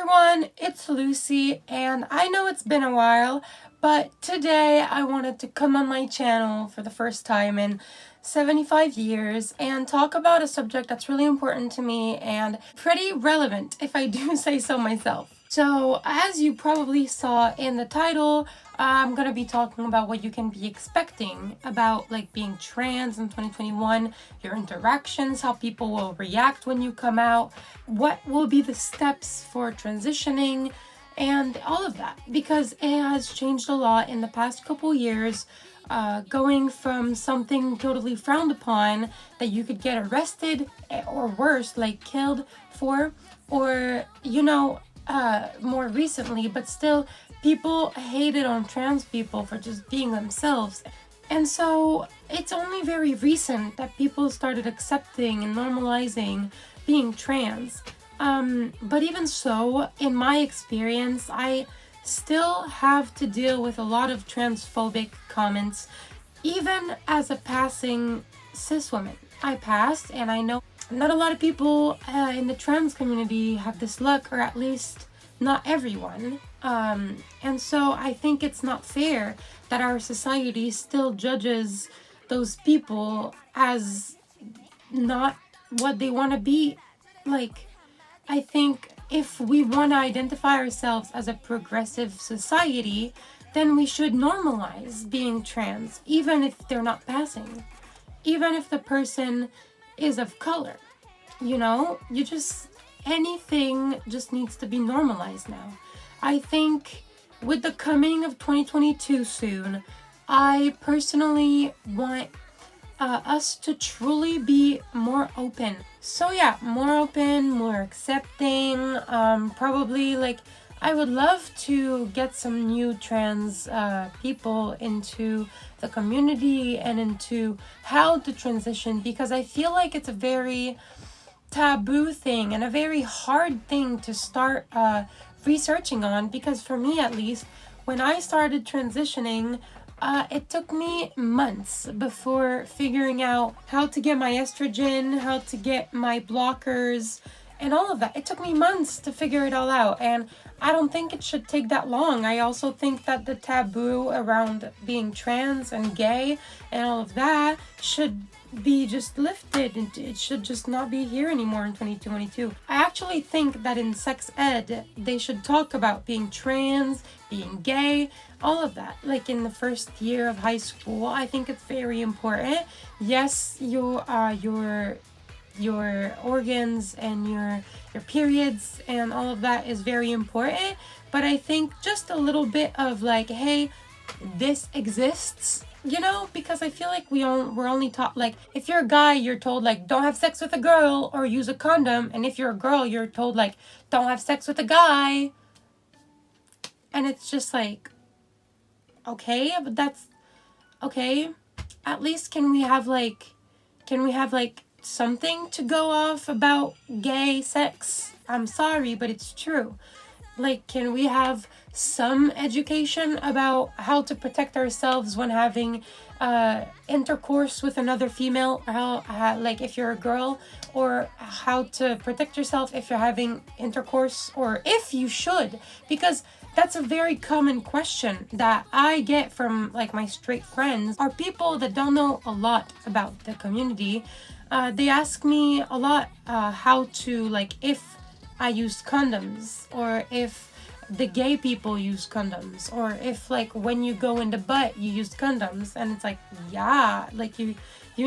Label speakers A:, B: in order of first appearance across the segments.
A: everyone, it's Lucy, and I know it's been a while, but today I wanted to come on my channel for the first time in 75 years and talk about a subject that's really important to me and pretty relevant, if I do say so myself. So, as you probably saw in the title, I'm gonna be talking about what you can be expecting about being trans in 2021, your interactions, how people will react when you come out, what will be the steps for transitioning, and all of that, because it has changed a lot in the past couple years. Going from something totally frowned upon that you could get arrested or worse, killed for, or more recently, but still people hated on trans people for just being themselves. And so it's only very recent that people started accepting and normalizing being trans. But even so, in my experience, I still have to deal with a lot of transphobic comments, even as a passing cis woman. I passed, and I know not a lot of people in the trans community have this luck, or at least not everyone. And so I think it's not fair that our society still judges those people as not what they want to be. I think if we want to identify ourselves as a progressive society, then we should normalize being trans, even if they're not passing, even if the person is of color. Anything just needs to be normalized now. I think with the coming of 2022 soon, I personally want us to truly be more open. So yeah, more open, more accepting. Probably I would love to get some new trans people into the community and into how to transition, because I feel like it's a very taboo thing and a very hard thing to start researching on, because for me at least, when I started transitioning, it took me months before figuring out how to get my estrogen, how to get my blockers, and all of that. It took me months to figure it all out, and I don't think it should take that long. I also think that the taboo around being trans and gay and all of that should be just lifted, and it should just not be here anymore in 2022. I actually think that in sex ed, they should talk about being trans, being gay, all of that, in the first year of high school. I think it's very important. Yes, your organs and your periods and all of that is very important, but I think just a little bit of hey, this exists, because I feel like we're only taught, if you're a guy, you're told don't have sex with a girl or use a condom, and if you're a girl, you're told don't have sex with a guy. And it's just okay, but that's okay. At least can we have something to go off about gay sex? I'm sorry, but it's true. Can we have some education about how to protect ourselves when having intercourse with another female, or how if you're a girl, or how to protect yourself if you're having intercourse, or if you should, because that's a very common question that I get from my straight friends, or people that don't know a lot about the community. They ask me a lot how to, if I use condoms, or if the gay people use condoms, or if when you go in the butt you use condoms. And it's yeah, you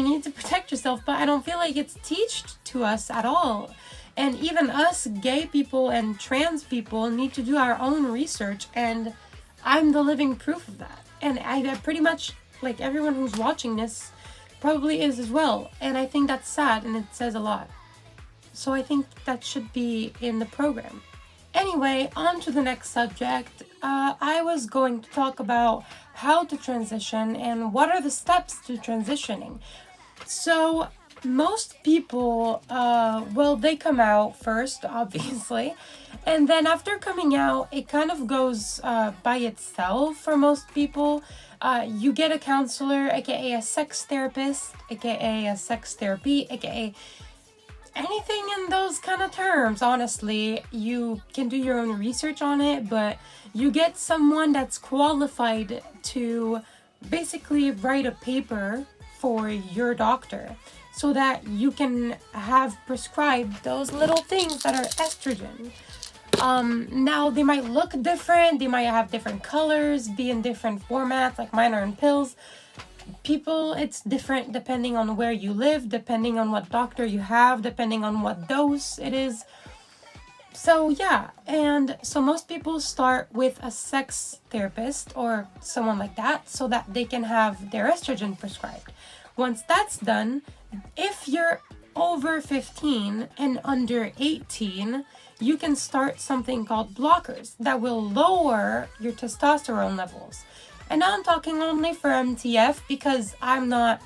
A: need to protect yourself, but I don't feel like it's taught to us at all. And even us gay people and trans people need to do our own research, and I'm the living proof of that. And I pretty much, everyone who's watching this probably is as well. And I think that's sad, and it says a lot. So I think that should be in the program. Anyway, on to the next subject. I was going to talk about how to transition and what are the steps to transitioning. So most people, they come out first, obviously, and then after coming out, it kind of goes by itself for most people. You get a counselor, aka a sex therapist, aka a sex therapy, aka anything in those kind of terms. Honestly, you can do your own research on it, but you get someone that's qualified to basically write a paper for your doctor so that you can have prescribed those little things that are estrogen. Now they might look different, they might have different colors, be in different formats, like mine are in pills. People, it's different depending on where you live, depending on what doctor you have, depending on what dose it is. So yeah, and so most people start with a sex therapist or someone like that so that they can have their estrogen prescribed. Once that's done, if you're over 15 and under 18, you can start something called blockers that will lower your testosterone levels. And now I'm talking only for MTF because I'm not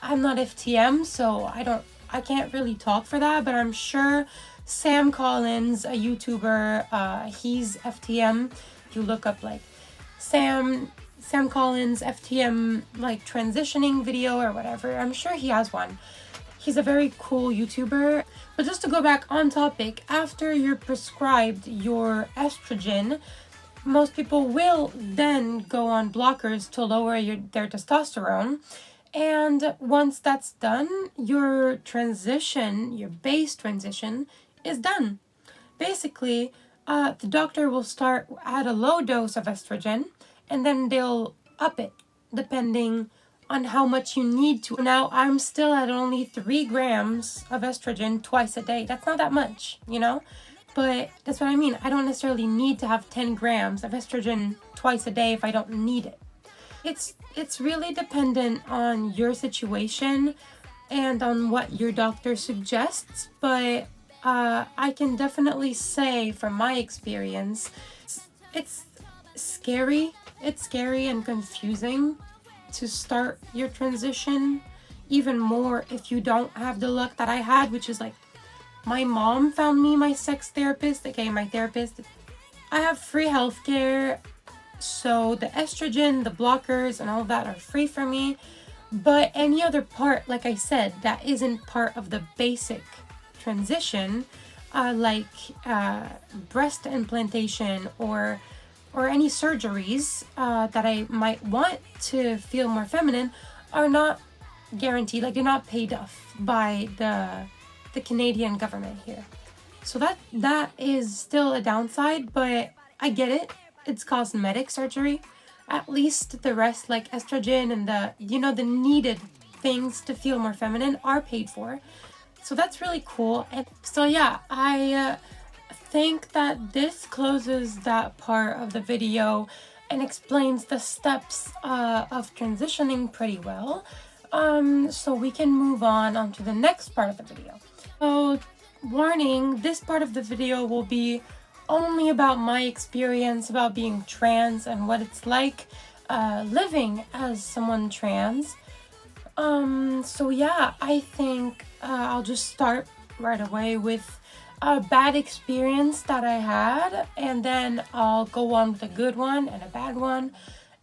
A: FTM, so I can't really talk for that, but I'm sure Sam Collins, a YouTuber, he's FTM. If you look up like Sam Collins FTM like transitioning video or whatever, I'm sure he has one. He's a very cool YouTuber. But just to go back on topic, after you're prescribed your estrogen, most people will then go on blockers to lower their testosterone. And once that's done, your base transition is done. Basically, the doctor will start at a low dose of estrogen, and then they'll up it depending on how much you need to. Now, I'm still at only 3 grams of estrogen twice a day. That's not that much, you know? But that's what I mean. I don't necessarily need to have 10 grams of estrogen twice a day if I don't need it. It's really dependent on your situation and on what your doctor suggests, but I can definitely say from my experience, it's scary. It's scary and confusing to start your transition, even more if you don't have the luck that I had, which is like my mom found me my sex therapist, okay, my therapist. I have free healthcare, so the estrogen, the blockers, and all of that are free for me. But any other part, like I said, that isn't part of the basic transition, like breast implantation or any surgeries that I might want to feel more feminine, are not guaranteed. Like, they're not paid off by the Canadian government here. So that is still a downside, but I get it. It's cosmetic surgery. At least the rest, like estrogen and the needed things to feel more feminine, are paid for. So that's really cool. And so yeah, I think that this closes that part of the video and explains the steps of transitioning pretty well. So we can move on to the next part of the video. So, warning, this part of the video will be only about my experience about being trans and what it's like living as someone trans. So yeah, I think I'll just start right away with a bad experience that I had, and then I'll go on with a good one and a bad one.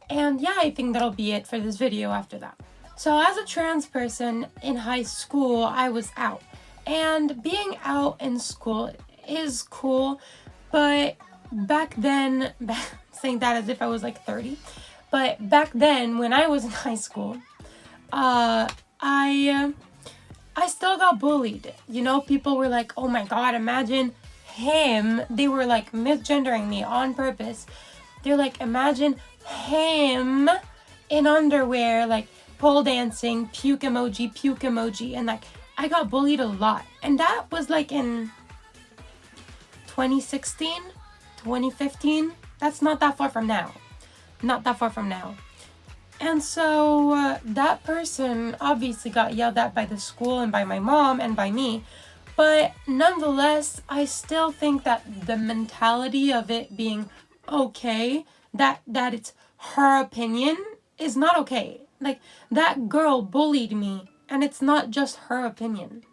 A: And yeah, I think that'll be it for this video after that. So as a trans person in high school, I was out. And being out in school is cool, but back then, saying that as if I was like 30, but back then when I was in high school, I still got bullied. You know, people were like, oh my god, imagine him. They were like misgendering me on purpose. They're like, imagine him in underwear, like pole dancing, puke emoji, and like, I got bullied a lot. And that was like in 2016, 2015. That's not that far from now. Not that far from now. And so that person obviously got yelled at by the school and by my mom and by me. But nonetheless, I still think that the mentality of it being okay, that it's her opinion, is not okay. Like, that girl bullied me, and it's not just her opinion.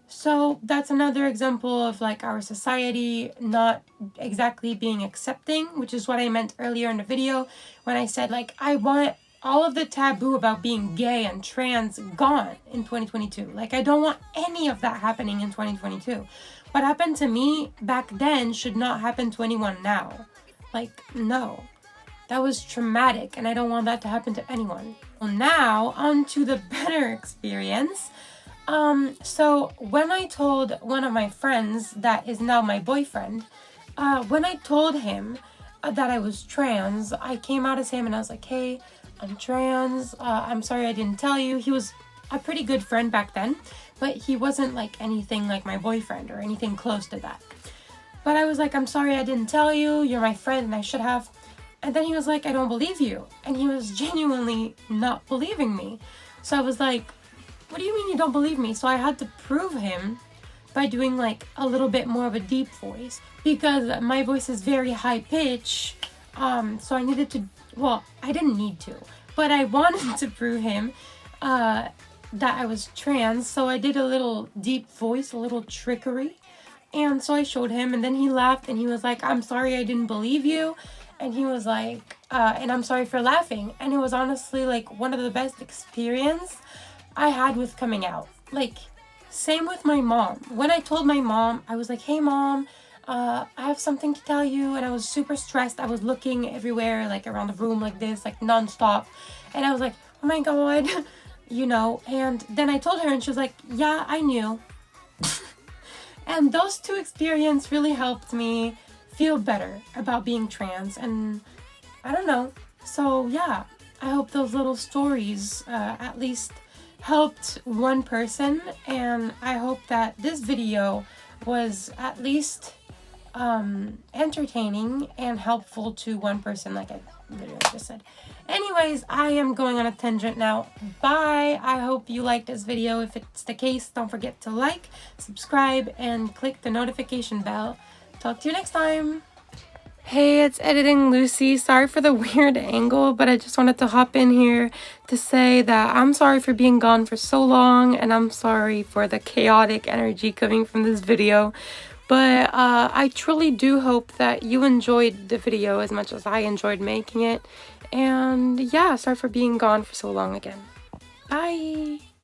A: So that's another example of like our society not exactly being accepting, which is what I meant earlier in the video when I said like I want all of the taboo about being gay and trans gone in 2022. Like, I don't want any of that happening in 2022. What happened to me back then should not happen to anyone now. Like, no. That was traumatic, and I don't want that to happen to anyone. Well, now, on to the better experience. So when I told one of my friends that is now my boyfriend, when I told him that I was trans, I came out as him and I was like, hey, I'm trans. I'm sorry I didn't tell you. He was a pretty good friend back then, but he wasn't like anything like my boyfriend or anything close to that. But I was like, I'm sorry I didn't tell you. You're my friend and I should have. And then he was like, I don't believe you. And he was genuinely not believing me. So I was like, what do you mean you don't believe me? So I had to prove him by doing like a little bit more of a deep voice, because my voice is very high pitch. So I needed to, well, I didn't need to, but I wanted to prove him that I was trans. So I did a little deep voice, a little trickery. And so I showed him, and then he laughed and he was like, I'm sorry I didn't believe you. And he was like, and I'm sorry for laughing. And it was honestly like one of the best experience I had with coming out. Like, same with my mom. When I told my mom, I was like, hey mom, I have something to tell you. And I was super stressed. I was looking everywhere, like around the room like this, like nonstop. And I was like, oh my God, you know. And then I told her and she was like, yeah, I knew. And those two experiences really helped me feel better about being trans. And I don't know. So yeah, I hope those little stories at least helped one person, and I hope that this video was at least entertaining and helpful to one person, like I literally just said. Anyways, I am going on a tangent now. Bye. I hope you liked this video. If it's the case, don't forget to like, subscribe, and click the notification bell. Talk to you next time. Hey, it's Editing Lucy. Sorry for the weird angle, but I just wanted to hop in here to say that I'm sorry for being gone for so long, and I'm sorry for the chaotic energy coming from this video. But I truly do hope that you enjoyed the video as much as I enjoyed making it. And yeah, sorry for being gone for so long again. Bye!